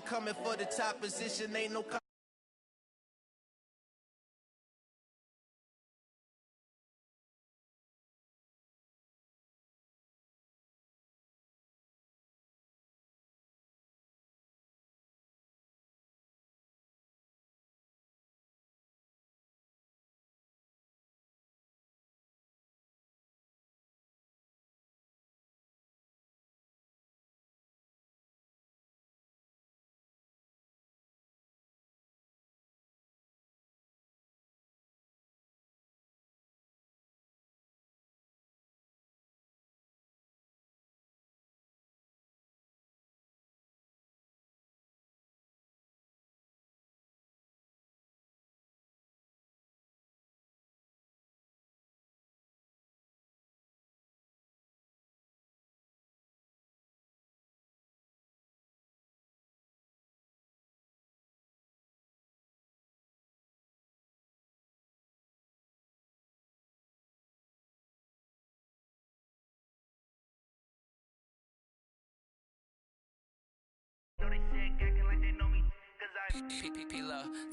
coming for the top position, ain't no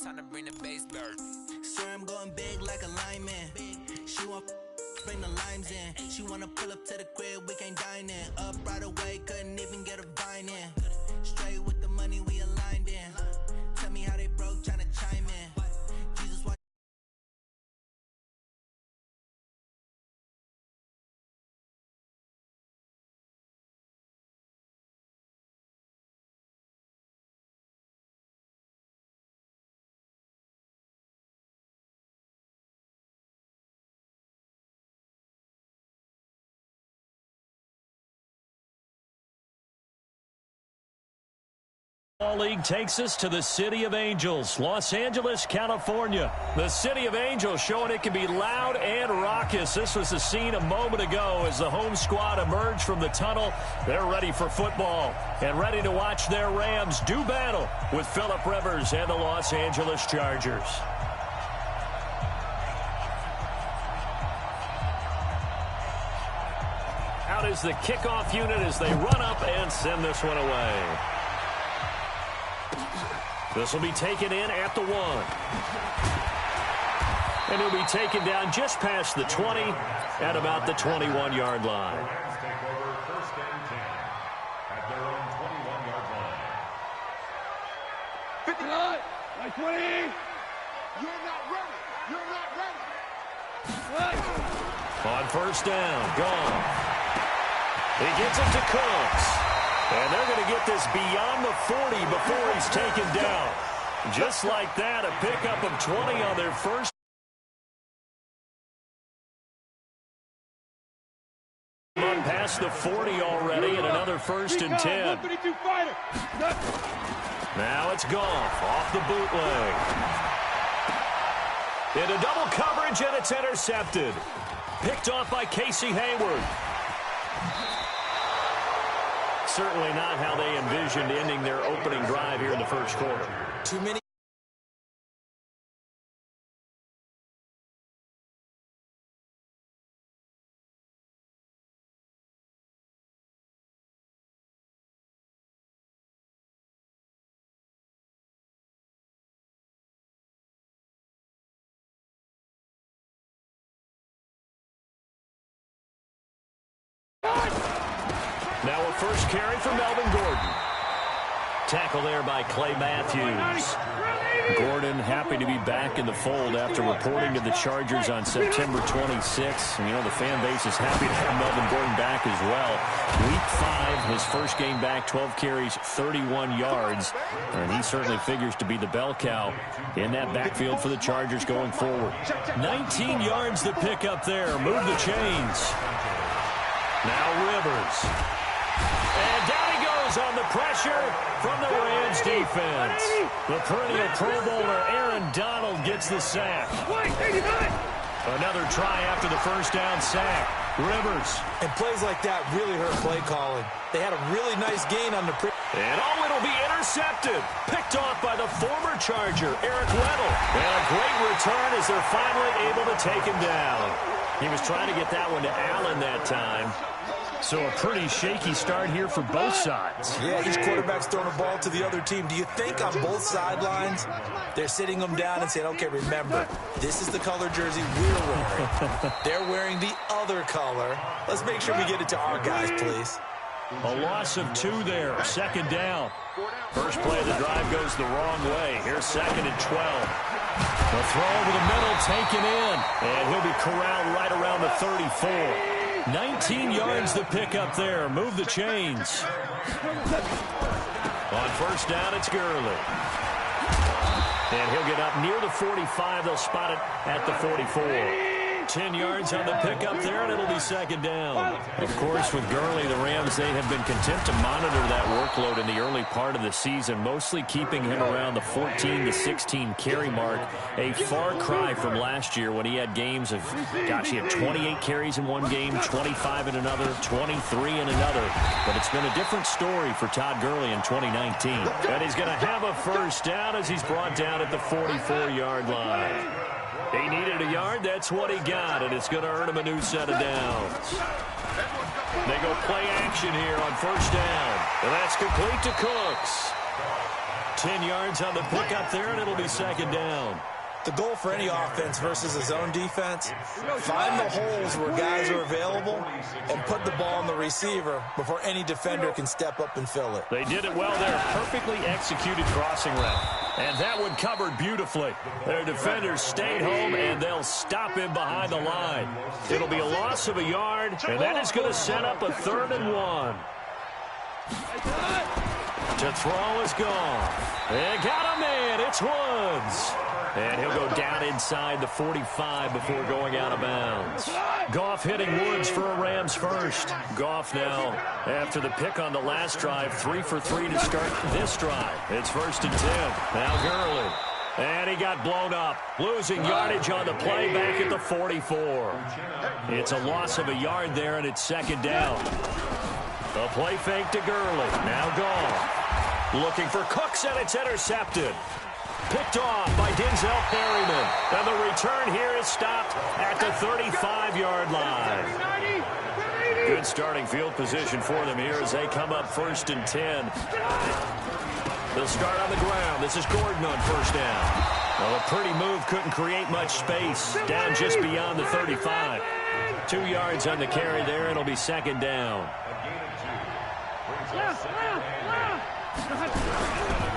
Time to bring the bass bird. Swear I'm going big like a lineman. She want bring the limes in. She wanna pull up to the crib, we can't dine in. Up right away, couldn't even get a vine in. Straight with the money we aligned in. Tell me how they broke, tryna chime in. Jesus, why? Ball League takes us to the City of Angels, Los Angeles, California. The City of Angels showing it can be loud and raucous. This was the scene a moment ago as the home squad emerged from the tunnel. They're ready for football and ready to watch their Rams do battle with Phillip Rivers and the Los Angeles Chargers. Out is the kickoff unit as they run up and send this one away. This will be taken in at the 1. And he'll be taken down just past the 20 at about the 21-yard line. Rams take over first and 10 at their own 21-yard line. 59, like 20. You're not ready. You're not ready. On first down, gone. He gets it to Cooks. And they're going to get this beyond the 40 before he's taken down. Just like that, a pickup of 20 on their first. Past the 40 already, and another first and 10. Now it's Goff off the bootleg. Into double coverage, and it's intercepted. Picked off by Casey Hayward. Certainly not how they envisioned ending their opening drive here in the first quarter. Too many. Now a first carry for Melvin Gordon. Tackle there by Clay Matthews. Gordon happy to be back in the fold after reporting to the Chargers on September 26th. And, you know, the fan base is happy to have Melvin Gordon back as well. Week 5, his first game back, 12 carries, 31 yards. And he certainly figures to be the bell cow in that backfield for the Chargers going forward. 19 yards to pick up there. Move the chains. Now Rivers. And down he goes on the pressure from the Rams defense. The perennial Pro Bowler Aaron Donald gets the sack. Another try after the first down sack. Rivers. And plays like that really hurt play calling. They had a really nice gain on the and it'll be intercepted. Picked off by the former Charger, Eric Weddle. And a great return as they're finally able to take him down. He was trying to get that one to Allen that time. So a pretty shaky start here for both sides. Yeah, each quarterback's throwing a ball to the other team. Do you think on both sidelines they're sitting them down and saying, okay, remember, this is the color jersey we're wearing. They're wearing the other color. Let's make sure we get it to our guys, please. A loss of 2 there. Second down. First play of the drive goes the wrong way. Here's 2nd and 12. The throw over the middle taken in. And he'll be corralled right around the 34. 19 yards the pick up there. Move the chains. On first down, it's Gurley. And he'll get up near the 45. They'll spot it at the 44. 10 yards on the pickup there, and it'll be 2nd down. Of course, with Gurley, the Rams, they have been content to monitor that workload in the early part of the season, mostly keeping him around the 14 to 16 carry mark. A far cry from last year when he had games of, gosh, he had 28 carries in one game, 25 in another, 23 in another. But it's been a different story for Todd Gurley in 2019. And he's going to have a first down as he's brought down at the 44-yard line. He needed a yard. That's what he got, and it's going to earn him a new set of downs. They go play action here on first down, and that's complete to Cooks. 10 yards on the pickup there, and it'll be 2nd down. The goal for any offense versus a zone defense, find the holes where guys are available and put the ball on the receiver before any defender can step up and fill it. They did it well there. Perfectly executed crossing route. And that one covered beautifully. Their defenders stayed home, and they'll stop him behind the line. It'll be a loss of a yard, and that is going to set up a 3rd and 1. To throw is gone. They got a man. It's Woods. And he'll go down inside the 45 before going out of bounds. Goff hitting Woods for a Rams first. Goff now, after the pick on the last drive, 3 for 3 to start this drive. It's 1st and 10. Now Gurley. And he got blown up, losing yardage on the play back at the 44. It's a loss of a yard there, and it's 2nd down. The play fake to Gurley. Now Goff. Looking for Cooks, and it's intercepted. Picked off by Denzel Perryman. And the return here is stopped at the 35-yard line. Good starting field position for them here as they come up 1st and 10. They'll start on the ground. This is Gordon on first down. Well, a pretty move, couldn't create much space. Down just beyond the 35. 2 yards on the carry there. It'll be 2nd down.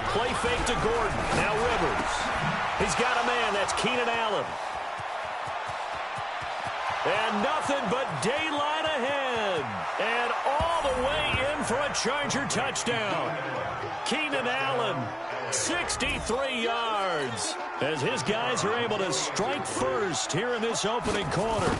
Play fake to Gordon. Now Rivers. He's got a man. That's Keenan Allen. And nothing but daylight ahead. And all the way in for a Charger touchdown. Keenan Allen, 63 yards. As his guys are able to strike first here in this opening quarter.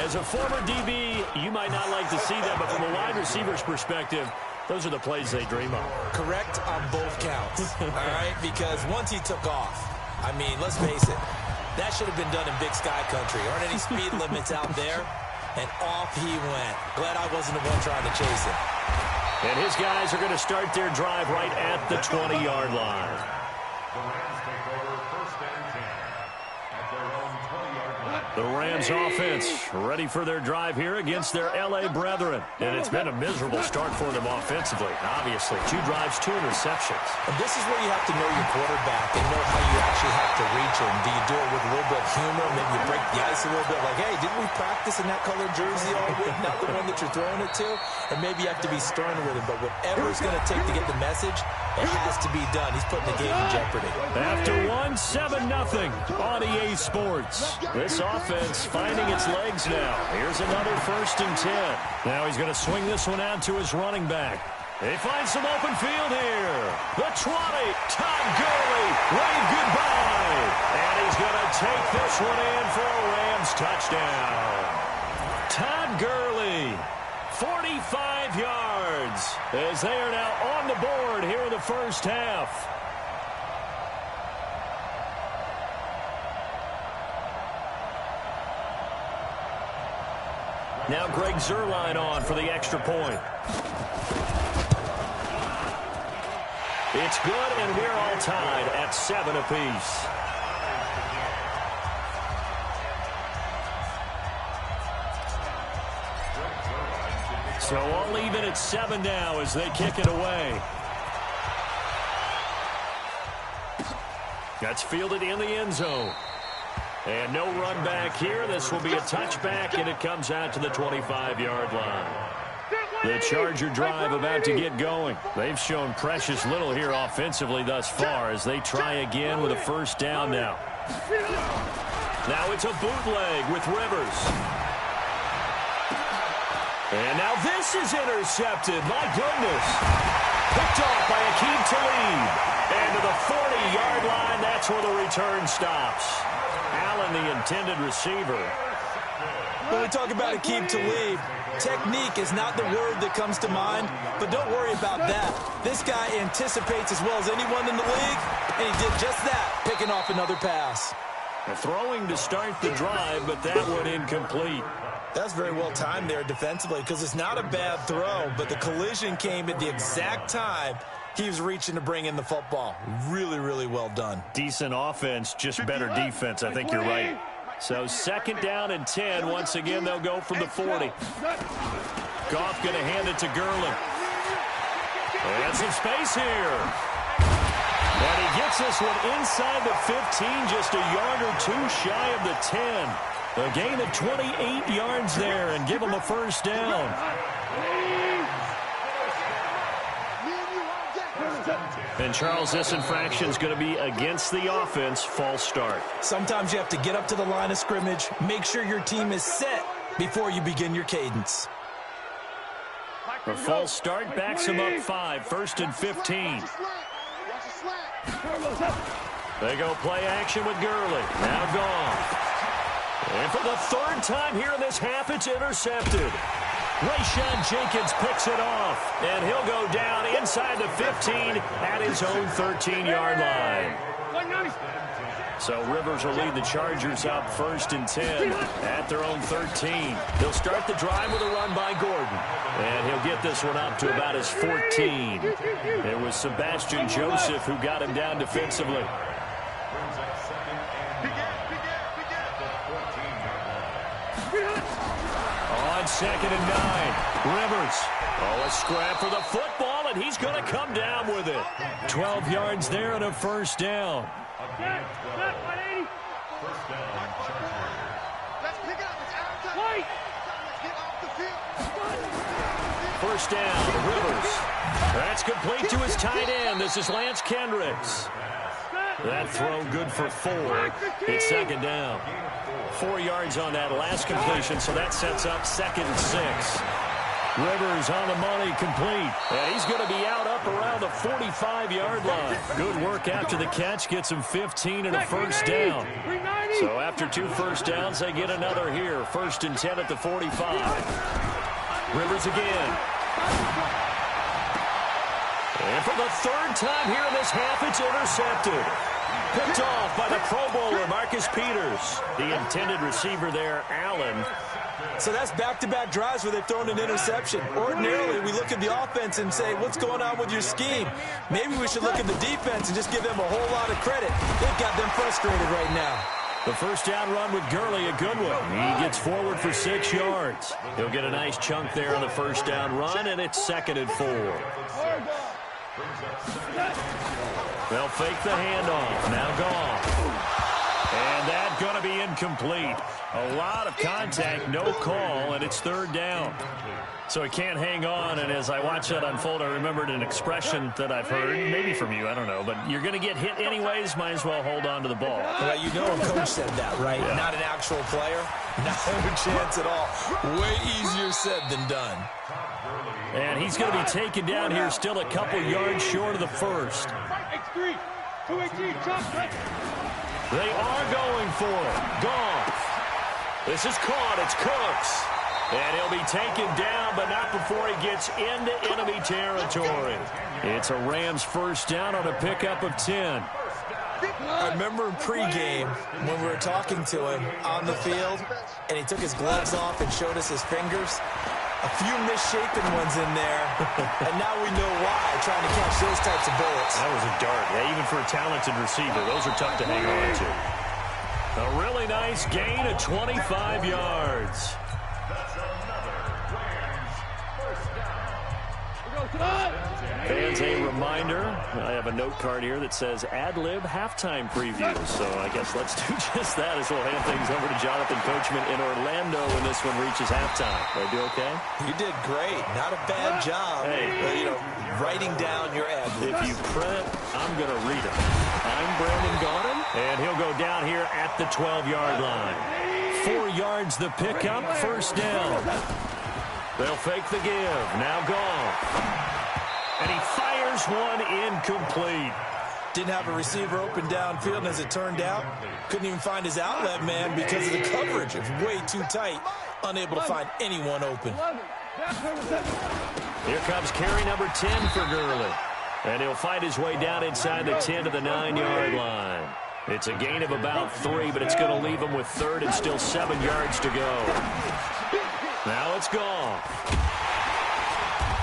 As a former DB, you might not like to see that, but from a wide receiver's perspective, those are the plays they dream of. Correct on both counts, all right? Because once he took off, I mean, let's face it, that should have been done in Big Sky Country. Aren't any speed limits out there? And off he went. Glad I wasn't the one trying to chase him. And his guys are going to start their drive right at the 20-yard line. The Rams take over 1st and 10 at their own 20-yard line. The Rams offense ready for their drive here against their L.A. brethren. And it's been a miserable start for them offensively. Obviously, 2 drives, 2 interceptions. And this is where you have to know your quarterback and know how you actually have to reach him. Do you do it with a little bit of humor? Maybe you break the ice a little bit. Like, hey, didn't we practice in that colored jersey all week? Not the one that you're throwing it to? And maybe you have to be stern with him. But whatever it's going to take to get the message, it has to be done. He's putting the game in jeopardy. After 7-0 on EA Sports. This offense finding its legs now. Here's another 1st and 10. Now he's going to swing this one out to his running back. They find some open field here. The 20, Todd Gurley, wave goodbye. And he's going to take this one in for a Rams touchdown. Todd Gurley, 45 yards, as they are now on the board here in the first half. Now Greg Zuerlein on for the extra point. It's good, and we're all tied at 7 apiece. So all even at 7 now as they kick it away. That's fielded in the end zone. And no run back here. This will be a touchback, and it comes out to the 25-yard line. The Charger drive about to get going. They've shown precious little here offensively thus far as they try again with a first down now. Now it's a bootleg with Rivers. And now this is intercepted. My goodness. Picked off by Aqib Talib. And to the 40-yard line, that's where the return stops. Allen, the intended receiver. When we talk about Aqib Talib, technique is not the word that comes to mind, but don't worry about that. This guy anticipates as well as anyone in the league, and he did just that, picking off another pass. Throwing to start the drive, but that one incomplete. That's very well timed there defensively because it's not a bad throw, but the collision came at the exact time he was reaching to bring in the football. Really, really well done. Decent offense, just better defense. I think you're right. So 2nd down and 10. Once again, they'll go from the 40. Goff going to hand it to Gurley. And some space here. And he gets this one inside the 15, just a yard or two shy of the 10. A gain of 28 yards there and give him a first down. And Charles, this infraction is going to be against the offense. False start. Sometimes you have to get up to the line of scrimmage, make sure your team is set before you begin your cadence. A false start backs him up 5, 1st and 15. They go play action with Gurley. Now gone. And for the 3rd time here in this half, it's intercepted. Rayshon Jenkins picks it off, and he'll go down inside the 15 at his own 13-yard line. So Rivers will lead the Chargers up 1st and 10 at their own 13. He'll start the drive with a run by Gordon, and he'll get this one up to about his 14. It was Sebastian Joseph who got him down defensively. On 2nd and 9, Rivers. Oh, a scrap for the football, and he's going to come down with it. 12 yards there and a first down. First down, Rivers. That's complete to his tight end. This is Lance Kendricks. That throw good for 4. It's 2nd down. 4 yards on that last completion, so that sets up 2nd and 6. Rivers on the money, complete. And he's going to be out up around the 45-yard line. Good work after the catch, gets him 15 and a first down. So after 2 first downs, they get another here. 1st and 10 at the 45. Rivers again. And for the 3rd time here in this half, it's intercepted. Picked off by the Pro Bowler, Marcus Peters. The intended receiver there, Allen. So that's back-to-back drives where they've thrown an interception. Ordinarily, we look at the offense and say, what's going on with your scheme? Maybe we should look at the defense and just give them a whole lot of credit. They've got them frustrated right now. The first down run with Gurley, a good one. He gets forward for 6 yards. He'll get a nice chunk there on the first down run, and it's 2nd and 4. They'll fake the handoff. Now gone. And that's going to be incomplete. A lot of contact, no call, and it's 3rd down. So he can't hang on, and as I watch that unfold, I remembered an expression that I've heard, maybe from you, I don't know, but you're going to get hit anyways, might as well hold on to the ball. Well, you know a coach said that, right? Yeah. Not an actual player. Not a chance at all. Way easier said than done. And he's going to be taken down here still a couple yards short of the first. They are going for it. Goff. This is caught. It's Cooks. And he'll be taken down, but not before he gets into enemy territory. It's a Rams first down on a pickup of 10. I remember in pregame when we were talking to him on the field, and he took his gloves off and showed us his fingers. A few misshapen ones in there, and now we know why, trying to catch those types of bullets. That was a dart. Yeah, even for a talented receiver, those are tough to hang on to. A really nice gain of 25 yards. That's another Rams first Fans, a reminder, I have a note card here that says ad-lib halftime preview. So I guess let's do just that as we'll hand things over to Jonathan Coachman in Orlando when this one reaches halftime. Did I do okay? You did great. Not a bad job. Hey. Writing down your ad-libs. If you print, I'm going to read it. I'm Brandon Gaudin, and he'll go down here at the 12-yard line. 4 yards the pickup, first down. They'll fake the give. Now Goff. And he fires one incomplete. Didn't have a receiver open downfield, and as it turned out, couldn't even find his outlet man because of the coverage. It's way too tight. Unable to find anyone open. Here comes carry number 10 for Gurley. And he'll fight his way down inside the 10 to the 9-yard line. It's a gain of about 3, but it's going to leave him with 3rd and still 7 yards to go. Now it's Goff.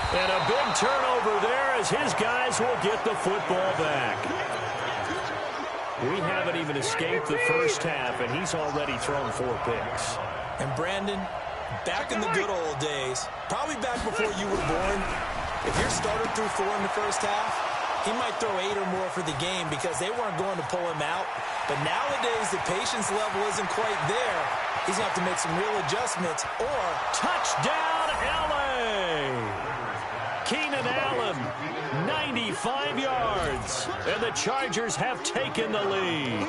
And a big turnover there as his guys will get the football back. We haven't even escaped the first half, and he's already thrown 4 picks. And Brandon, back in the good old days, probably back before you were born, if your starter threw 4 in the first half, he might throw 8 or more for the game because they weren't going to pull him out. But nowadays, the patience level isn't quite there. He's going to have to make some real adjustments or... Touchdown, L.A.! Keenan Allen, 95 yards, and the Chargers have taken the lead.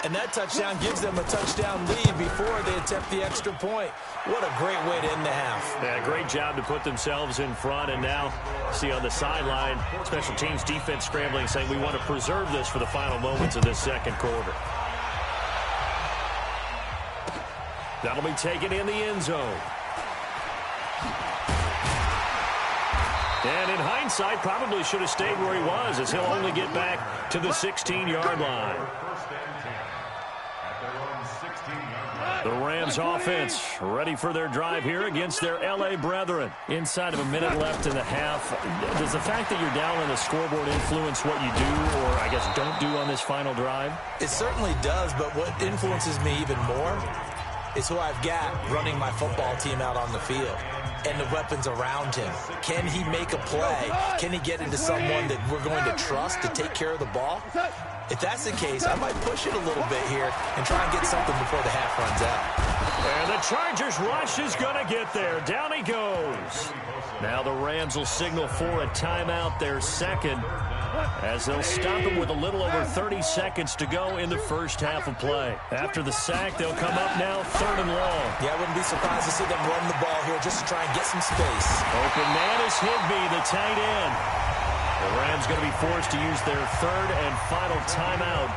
And that touchdown gives them a touchdown lead before they attempt the extra point. What a great way to end the half. Yeah, great job to put themselves in front, and now see on the sideline, special teams defense scrambling, saying we want to preserve this for the final moments of this second quarter. That'll be taken in the end zone. And in hindsight, probably should have stayed where he was, as he'll only get back to the 16-yard line. The Rams offense ready for their drive here against their L.A. brethren. Inside of a minute left in the half, does the fact that you're down on the scoreboard influence what you do or, I guess, don't do on this final drive? It certainly does, but what influences me even more is who I've got running my football team out on the field and the weapons around him. Can he make a play? Can he get into someone that we're going to trust to take care of the ball? If that's the case, I might push it a little bit here and try and get something before the half runs out. And the Chargers rush is going to get there. Down he goes. Now the Rams will signal for a timeout, their second, as they'll stop him with a little over 30 seconds to go in the first half of play. After the sack, they'll come up now 3rd and long. Yeah, I wouldn't be surprised to see them run the ball here just to try and get some space. Open man is Higbee, the tight end. The Rams going to be forced to use their 3rd and final timeout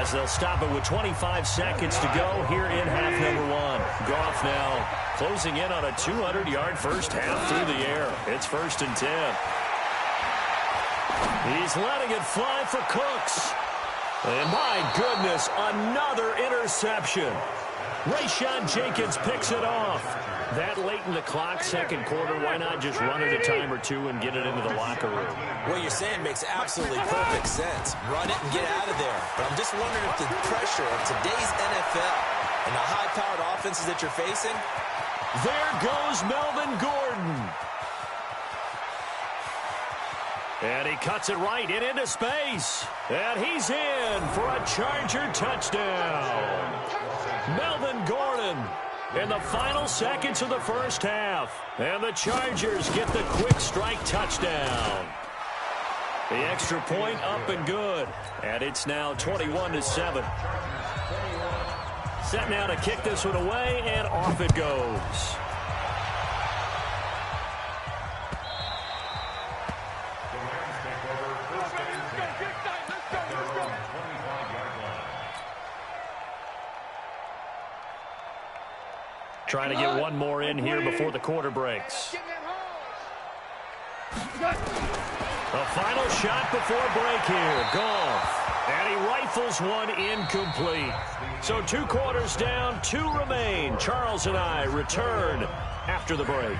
as they'll stop it with 25 seconds to go here in half number 1. Goff now closing in on a 200-yard first half through the air. It's 1st and 10. He's letting it fly for Cooks. And my goodness, another interception. Rayshon Jenkins picks it off. That late in the clock, second quarter, why not just run it a time or two and get it into the locker room? What you're saying makes absolutely perfect sense. Run it and get out of there. But I'm just wondering if the pressure of today's NFL and the high-powered offenses that you're facing. There goes Melvin Gordon. And he cuts it right and into space. And he's in for a Charger touchdown. Melvin Gordon in the final seconds of the first half. And the Chargers get the quick strike touchdown. The extra point up and good. And it's now 21-7. Set now to kick this one away, and off it goes. Trying to get one more in here before the quarter breaks. A final shot before break here. Goff. And he rifles one incomplete. So 2 quarters down, 2 remain. Charles and I return after the break.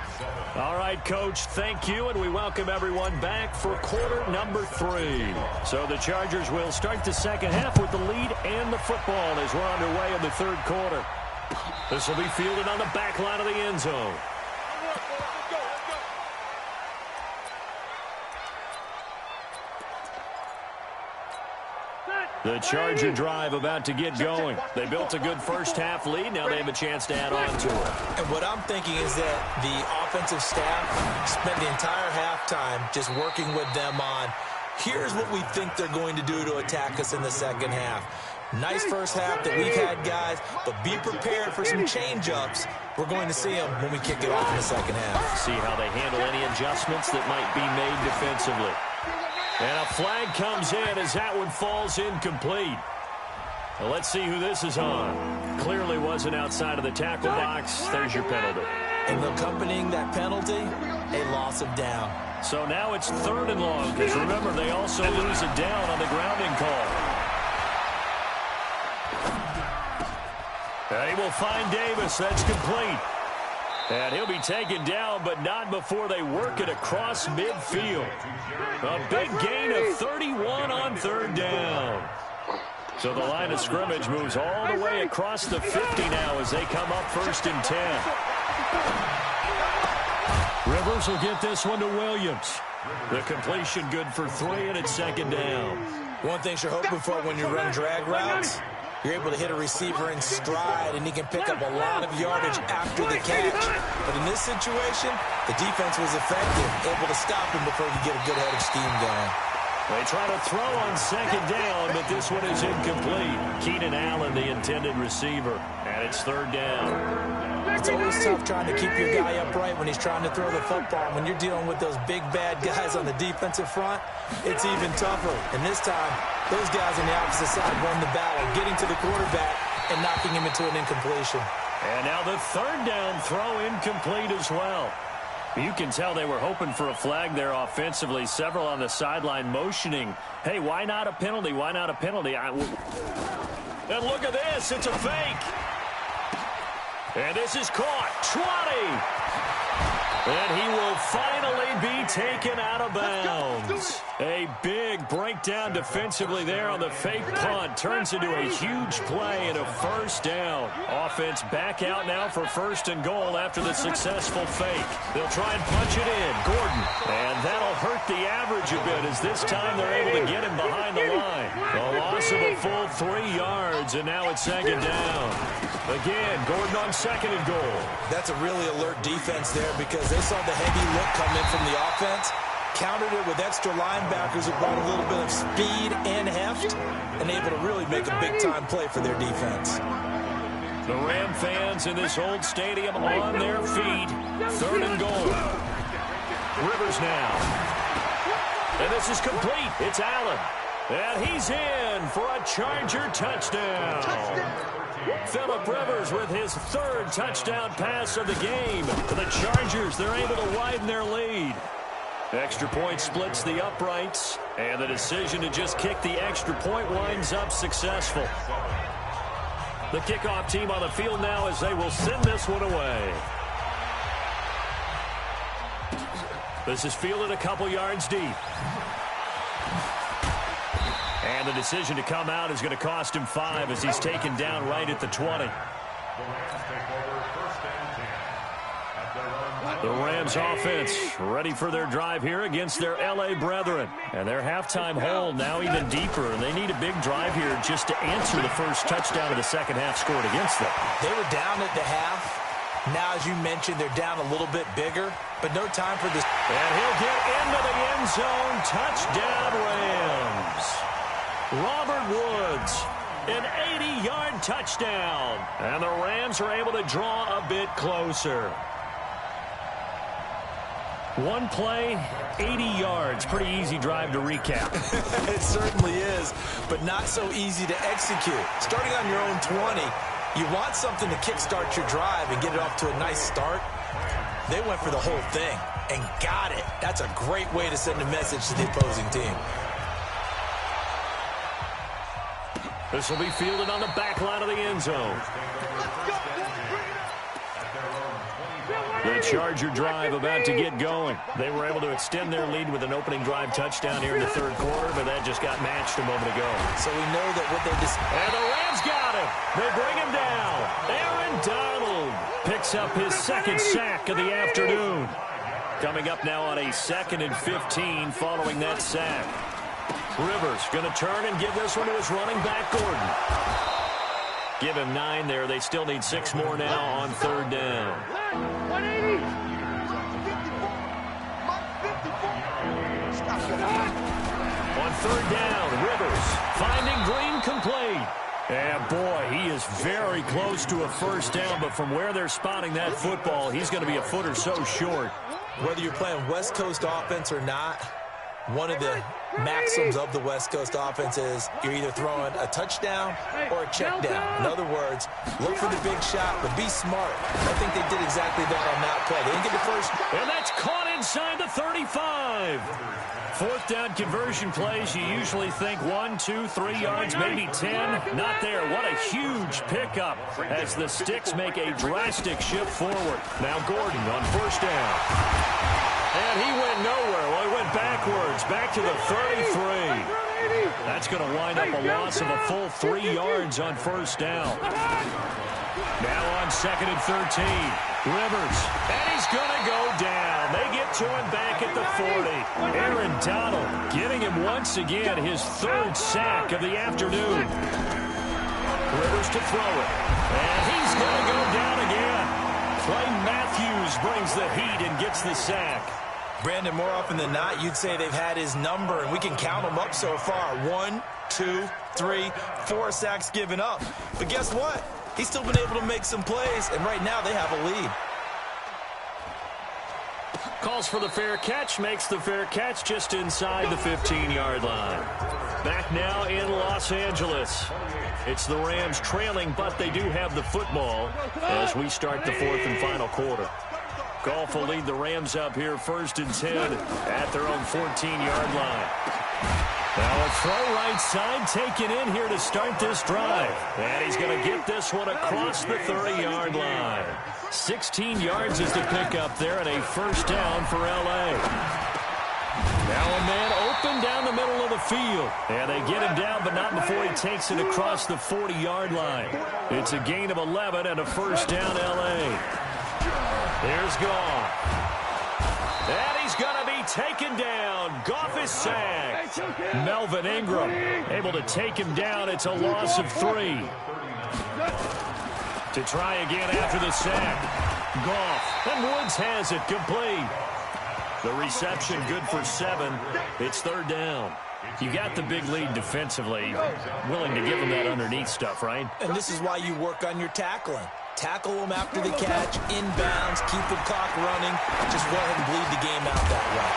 All right, Coach, thank you, and we welcome everyone back for quarter number 3. So the Chargers will start the second half with the lead and the football as we're underway in the 3rd quarter. This will be fielded on the back line of the end zone. The Charger drive about to get going. They built a good first-half lead. Now they have a chance to add on to it. And what I'm thinking is that the offensive staff spent the entire halftime just working with them on, here's what we think they're going to do to attack us in the second half. Nice first half that we've had, guys, but be prepared for some change-ups. We're going to see them when we kick it off in the second half. See how they handle any adjustments that might be made defensively. And a flag comes in as that one falls incomplete. Well, let's see who this is on. Clearly wasn't outside of the tackle box. There's your penalty. And accompanying that penalty, a loss of down. So now it's 3rd and long, because remember, they also lose it down on the grounding call. They will find Davis. That's complete. And he'll be taken down, but not before they work it across midfield. A big gain of 31 on 3rd down. So the line of scrimmage moves all the way across the 50 now as they come up 1st and 10. Rivers will get this one to Williams. The completion good for 3, and it's 2nd down. One thing you're hoping for when you run drag routes, you're able to hit a receiver in stride, and he can pick up a lot of yardage after the catch. But in this situation, the defense was effective, able to stop him before he could get a good head of steam going. They try to throw on 2nd down, but this one is incomplete. Keenan Allen, the intended receiver, and it's 3rd down. It's always tough trying to keep your guy upright when he's trying to throw the football. When you're dealing with those big, bad guys on the defensive front, it's even tougher. And this time, those guys on the opposite side won the battle, getting to the quarterback and knocking him into an incompletion. And now the 3rd down throw incomplete as well. You can tell they were hoping for a flag there offensively. Several on the sideline motioning, hey, why not a penalty? Why not a penalty? And look at this. It's a fake. And this is caught. 20. And he will finally be taken out of bounds. A big breakdown defensively there on the fake punt. Turns into a huge play and a 1st down. Offense back out now for 1st and goal after the successful fake. They'll try and punch it in. Gordon. And that'll hurt the average a bit as this time they're able to get him behind the line. A loss of a full 3 yards, and now it's 2nd down. Again, Gordon on 2nd and goal. That's a really alert defense there because they saw the heavy look come in from the offense, countered it with extra linebackers who brought a little bit of speed and heft, and able to really make a big-time play for their defense. The Ram fans in this old stadium on their feet. 3rd and goal. Rivers now. And this is complete. It's Allen. And he's in for a Charger touchdown. Phillip Rivers with his 3rd touchdown pass of the game. For the Chargers, they're able to widen their lead. Extra point splits the uprights, and the decision to just kick the extra point winds up successful. The kickoff team on the field now as they will send this one away. This is fielded a couple yards deep. And the decision to come out is going to cost him 5 as he's taken down right at the 20. The Rams offense ready for their drive here against their L.A. brethren. And their halftime hole now even deeper. And they need a big drive here just to answer the first touchdown of the second half scored against them. They were down at the half. Now, as you mentioned, they're down a little bit bigger, but no time for this. And he'll get into the end zone. Touchdown, Rams. Robert Woods, an 80-yard touchdown. And the Rams are able to draw a bit closer. One play, 80 yards. Pretty easy drive to recap. It certainly is, but not so easy to execute. Starting on your own 20, you want something to kickstart your drive and get it off to a nice start. They went for the whole thing and got it. That's a great way to send a message to the opposing team. This will be fielded on the back line of the end zone. The Charger drive about to get going. They were able to extend their lead with an opening drive touchdown here in the 3rd quarter, but that just got matched a moment ago. So we know that what they just... And the Rams got him. They bring him down. Aaron Donald picks up his 2nd sack of the afternoon. Coming up now on a 2nd and 15 following that sack. Rivers going to turn and give this one to his running back, Gordon. Give him 9 there. They still need 6 more now on 3rd down. 180. On 3rd down, Rivers finding Green complete. And boy, he is very close to a 1st down, but from where they're spotting that football, he's going to be a foot or so short. Whether you're playing West Coast offense or not, one of the maxims of the West Coast offense is you're either throwing a touchdown or a check down. In other words, look for the big shot, but be smart. I think they did exactly that on that play. They didn't get the first. And that's caught inside the 35. 4th down conversion plays, you usually think 1, 2, 3 yards, maybe 10. Not there. What a huge pickup as the Sticks make a drastic shift forward. Now Gordon on 1st down. And he went nowhere. Well, he went backwards, back to the 33. That's going to wind up a loss of a full 3 yards on 1st down. Now on 2nd and 13. Rivers, and he's going to go down. They get to him back at the 40. Aaron Donald getting him once again his 3rd sack of the afternoon. Rivers to throw it. And he's going to go down again. Clay Matthews brings the heat and gets the sack. Brandon, more often than not, you'd say they've had his number, and we can count them up so far. 1, 2, 3, 4 sacks given up. But guess what? He's still been able to make some plays, and right now they have a lead. Calls for the fair catch, makes the fair catch just inside the 15-yard line. Back now in Los Angeles. It's the Rams trailing, but they do have the football as we start the 4th and final quarter. Goff will lead the Rams up here 1st and 10 at their own 14-yard line. Now a throw right side taken in here to start this drive. And he's going to get this one across the 30-yard line. 16 yards is the pickup there and a 1st down for L.A. Now a man open down the middle of the field. And they get him down, but not before he takes it across the 40-yard line. It's a gain of 11 and a 1st down L.A. Here's Goff. And he's going to be taken down. Goff is sacked. Melvin Ingram able to take him down. It's a loss of 3. To try again after the sack. Goff. And Woods has it complete. The reception good for 7. It's 3rd down. You got the big lead defensively. Willing to give him that underneath stuff, right? And this is why you work on your tackling. Tackle him after the catch, inbounds, keep the clock running. Just go ahead and bleed the game out that way.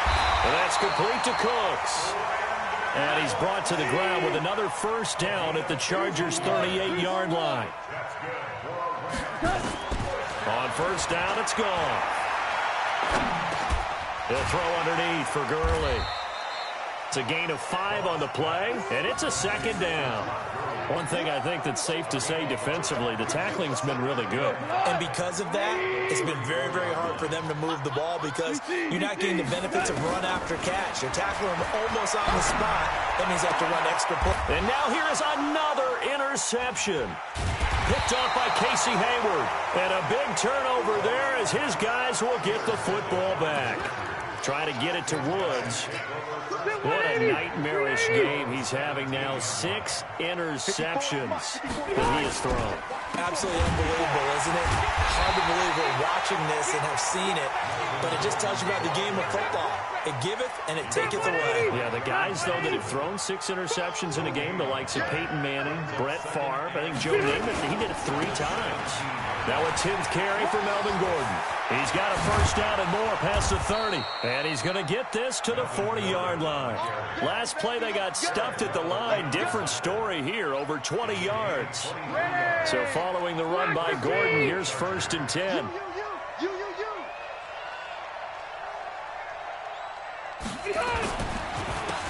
And that's complete to Cooks. And he's brought to the ground with another 1st down at the Chargers' 38-yard line. On 1st down, it's gone. They'll throw underneath for Gurley. It's a gain of 5 on the play, and it's a 2nd down. One thing I think that's safe to say defensively, the tackling's been really good. And because of that, it's been very, very hard for them to move the ball because you're not getting the benefits of run after catch. You're tackling them almost on the spot. That means you have to run extra play. And now here is another interception. Picked off by Casey Hayward. And a big turnover there as his guys will get the football back. Try to get it to Woods. What a nightmarish game he's having now. 6 interceptions that he has thrown. Absolutely unbelievable, isn't it? Hard to believe we're watching this and have seen it, but it just tells you about the game of football. It giveth and it taketh away. Yeah, the guys, though, that have thrown 6 interceptions in a game, the likes of Peyton Manning, Brett Favre, I think Joe Namath, he did it 3 times. Now a 10th carry for Melvin Gordon. He's got a 1st down and more past the 30. And he's going to get this to the 40-yard line. Last play they got stuffed at the line. Different story here, over 20 yards. So following the run by Gordon, here's 1st and 10.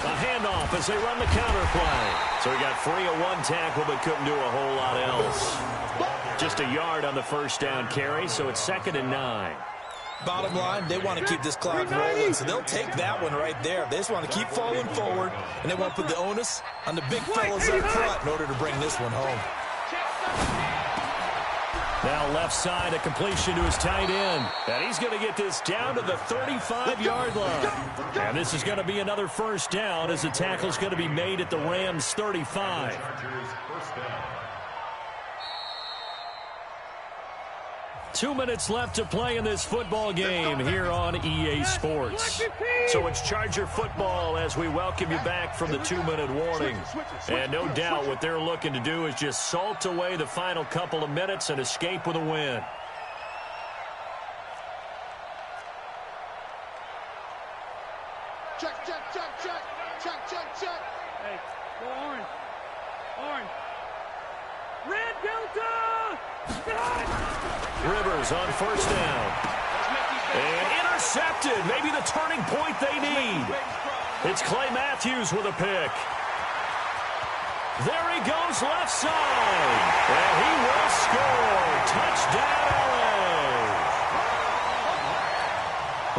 A handoff as they run the counter play. So he got free of 1 tackle but couldn't do a whole lot else. Just a yard on the 1st down carry, so it's 2nd and 9. Bottom line, they want to keep this clock rolling, so they'll take that one right there. They just want to keep falling forward, and they want to put the onus on the big fellas up front in order to bring this one home. Now left side, a completion to his tight end. And he's going to get this down to the 35-yard line. And this is going to be another first down as the tackle's going to be made at the Rams' 35. 2 minutes left to play in this football game here on EA Sports. So it's Charger football as we welcome you back from the 2-minute warning. And no doubt what they're looking to do is just salt away the final couple of minutes and escape with a win. Check, check, check, check. Check, check, check. Hey, go orange. Orange. Red Delta! Rivers on first down. And intercepted. Maybe the turning point they need. It's Clay Matthews with a pick. There he goes left side. And he will score. Touchdown, LA.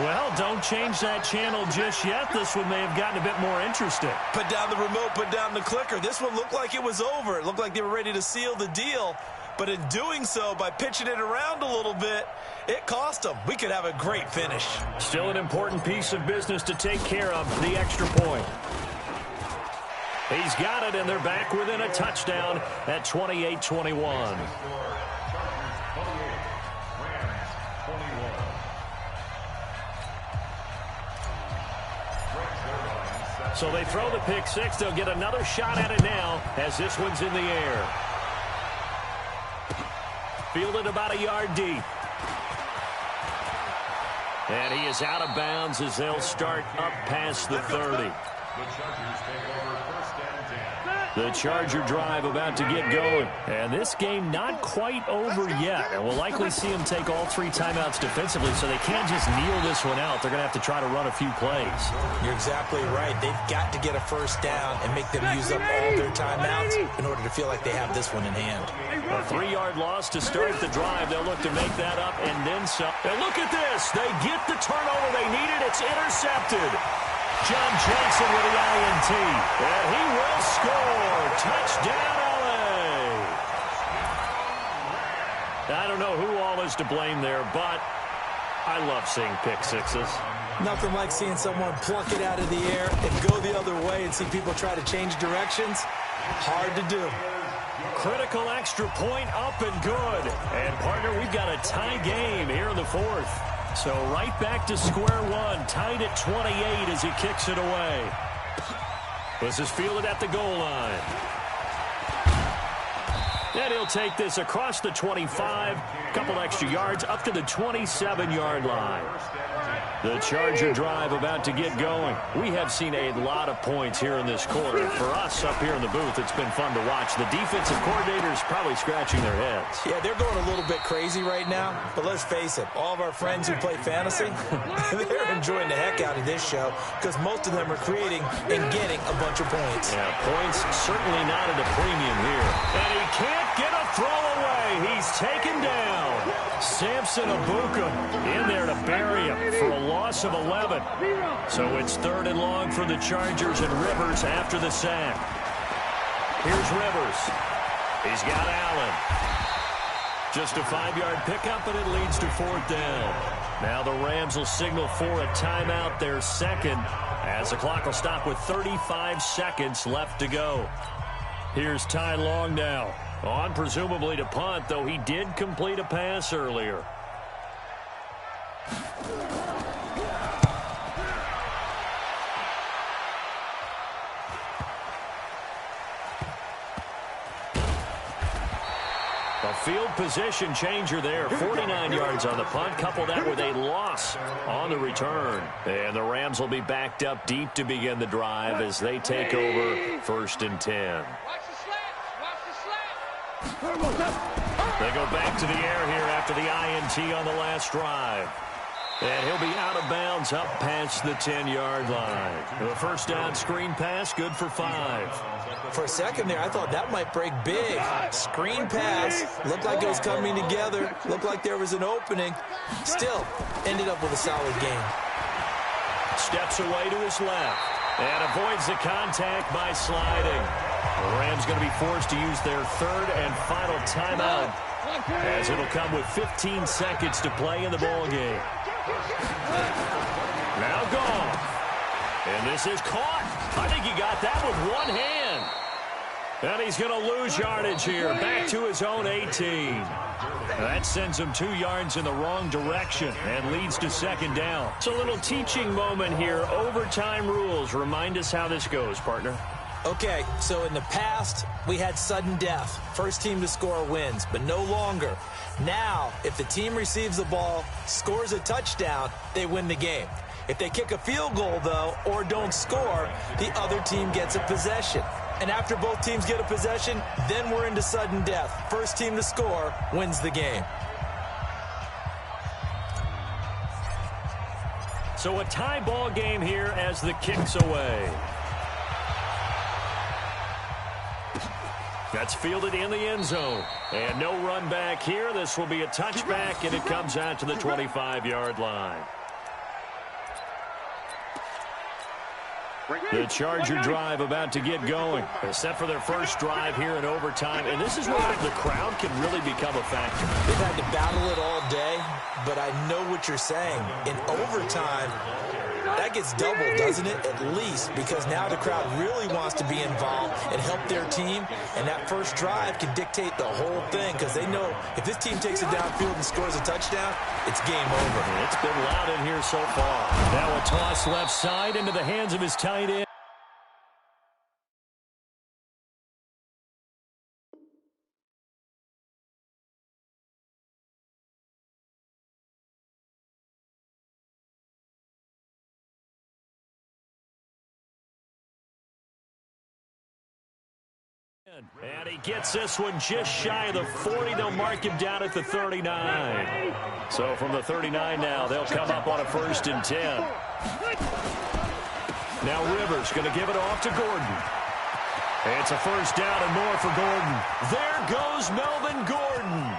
Well, don't change that channel just yet. This one may have gotten a bit more interesting. Put down the remote, put down the clicker. This one looked like it was over. It looked like they were ready to seal the deal. But in doing so, by pitching it around a little bit, it cost them. We could have a great finish. Still an important piece of business to take care of, the extra point. He's got it, and they're back within a touchdown at 28-21. So they throw the pick six. They'll get another shot at it now as this one's in the air. Fielded about a yard deep. And he is out of bounds as they'll start up past the 30. The Charger drive about to get going. And this game not quite over yet. And we'll likely see them take all 3 timeouts defensively, so they can't just kneel this one out. They're going to have to try to run a few plays. You're exactly right. They've got to get a first down and make them use up all their timeouts in order to feel like they have this one in hand. A 3-yard loss to start the drive. They'll look to make that up and then some. And look at this. They get the turnover they needed. It's intercepted. John Johnson with the INT. And he will score. Touchdown, LA. I don't know who all is to blame there, but I love seeing pick sixes. Nothing like seeing someone pluck it out of the air and go the other way and see people try to change directions. Hard to do. Critical extra point up and good. And, partner, we've got a tie game here in the 4th. So right back to square one, tied at 28 as he kicks it away. This is fielded at the goal line. And he'll take this across the 25, couple extra yards up to the 27-yard line. The Charger drive about to get going. We have seen a lot of points here in this quarter. For us up here in the booth, it's been fun to watch. The defensive coordinators probably scratching their heads. Yeah, they're going a little bit crazy right now. But let's face it, all of our friends who play fantasy, they're enjoying the heck out of this show because most of them are creating and getting a bunch of points. Yeah, points certainly not at a premium here. And he can't get a throw away. He's taken down. Samson Abuka in there to bury him for a loss of 11. So it's 3rd and long for the Chargers and Rivers after the sack. Here's Rivers. He's got Allen. Just a 5-yard pickup, and it leads to 4th down. Now the Rams will signal for a timeout, their second, as the clock will stop with 35 seconds left to go. Here's Ty Long now. On presumably to punt, though he did complete a pass earlier. A field position changer there. 49 yards on the punt. Couple that with a loss on the return. And the Rams will be backed up deep to begin the drive as they take over 1st and 10. They go back to the air here after the INT on the last drive. And he'll be out of bounds up past the 10-yard line. The first down screen pass, good for 5. For a second there, I thought that might break big. Screen pass, looked like it was coming together, looked like there was an opening. Still, ended up with a solid game. Steps away to his left and avoids the contact by sliding. The Rams going to be forced to use their 3rd and final timeout as it'll come with 15 seconds to play in the ball game. Now gone. And this is caught. I think he got that with one hand. And he's going to lose yardage here. Back to his own 18. That sends him 2 yards in the wrong direction and leads to second down. It's a little teaching moment here. Overtime rules. Remind us how this goes, partner. Okay, so in the past, we had sudden death. First team to score wins, but no longer. Now, if the team receives the ball, scores a touchdown, they win the game. If they kick a field goal, though, or don't score, the other team gets a possession. And after both teams get a possession, then we're into sudden death. First team to score wins the game. So a tie ball game here as the kick's away. That's fielded in the end zone. And no run back here. This will be a touchback, and it comes out to the 25-yard line. The Charger drive about to get going. They're set for their first drive here in overtime, and this is where the crowd can really become a factor. They've had to battle it all day, but I know what you're saying. In overtime, that gets doubled, doesn't it? At least, because now the crowd really wants to be involved and help their team, and that first drive can dictate the whole thing, because they know if this team takes it downfield and scores a touchdown, it's game over. It's been loud in here so far. Now a toss left side into the hands of his tight end. And he gets this one just shy of the 40. They'll mark him down at the 39. So from the 39 now, they'll come up on a 1st and 10. Now Rivers going to give it off to Gordon. It's a first down and more for Gordon. There goes Melvin Gordon.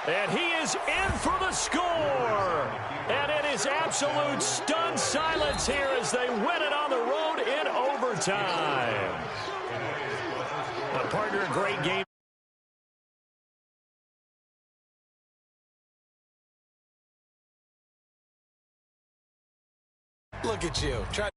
And he is in for the score. And it is absolute stunned silence here as they win it on the road in overtime. A partner, a great game. Look at you. Try